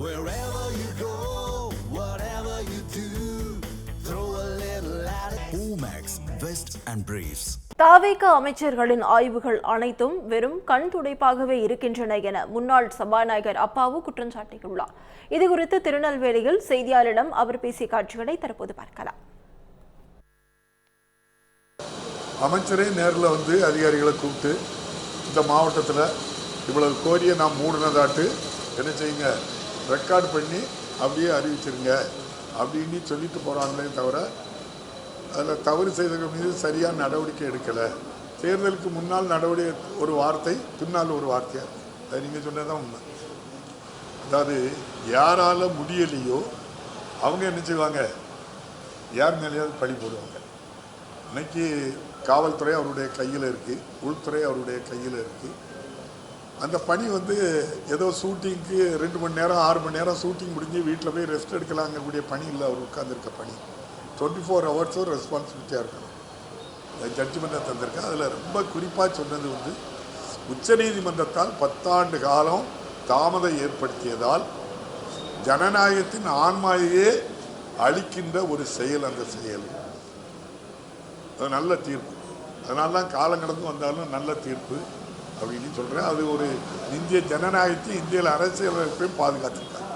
Wherever you go, whatever you do, throw a little at it. Omax, Vest and Briefs. தாவேக அமைச்சர்களின் ஆய்வுகள் அனைத்தும் வெறும் கண் துடைப்பாகவே இருக்கின்றன என முன்னாள் சபாநாயகர் அப்பாவு குற்றம் சாட்டியுள்ளார். இதுகுறித்து திருநெல்வேலியில் செய்தியாளரிடம் அவர் பேசிய காட்சிகளை தற்போது பார்க்கலாம். அமைச்சரே நேரில் வந்து அதிகாரிகளை கூப்பிட்டு இந்த மாவட்டத்தில் இவ்வளவு கோரியை நாம் மூடினதாட்டு என்ன செய்யுங்க, ரெக்கார்ட் பண்ணி அப்படியே அறிவிச்சிருங்க அப்படின்னு சொல்லிட்டு போகிறாங்களே தவிர அதில் தவறு செய்தவர்கள் மீது சரியான நடவடிக்கை எடுக்கலை. தேர்தலுக்கு முன்னால் நடவடிக்கை ஒரு வார்த்தை, பின்னால் ஒரு வார்த்தையாக இருக்குது. அது நீங்கள் சொன்னதான் உண்மை. அதாவது யாரால் முடியலையோ அவங்க என்ன செய்வாங்க, யார் மேலேயாவது பழி போடுவாங்க. இன்னைக்கு காவல்துறை அவருடைய கையில் இருக்குது, உள்துறை அவருடைய கையில் இருக்குது. அந்த பணி வந்து ஏதோ ஷூட்டிங்க்கு 2 மணி நேரம் 6 மணி நேரம் ஷூட்டிங் முடிஞ்சு வீட்டில் போய் ரெஸ்ட் எடுக்கலாங்கக்கூடிய பணி இல்லை. அவர் உட்கார்ந்துருக்க பணி 24 ஹவர்ஸும் ரெஸ்பான்சிபிலிட்டியாக இருக்கணும். ஜட்ஜ்மெண்ட்டை தந்திருக்கேன். அதில் ரொம்ப குறிப்பாக சொன்னது வந்து உச்சநீதிமன்றத்தால் 10 ஆண்டு காலம் தாமதம் ஏற்படுத்தியதால் ஜனநாயகத்தின் ஆன்மாவையே அழிக்கின்ற ஒரு செயல் அந்த செயல். அது நல்ல தீர்ப்பு. அதனால தான் காலம் கடந்து வந்தாலும் நல்ல தீர்ப்பு அப்படின்னு சொல்கிறேன். அது ஒரு இந்திய ஜனநாயகத்தையும் இந்திய அரசியலமைப்பையும் பாதுகாத்திருக்காங்க.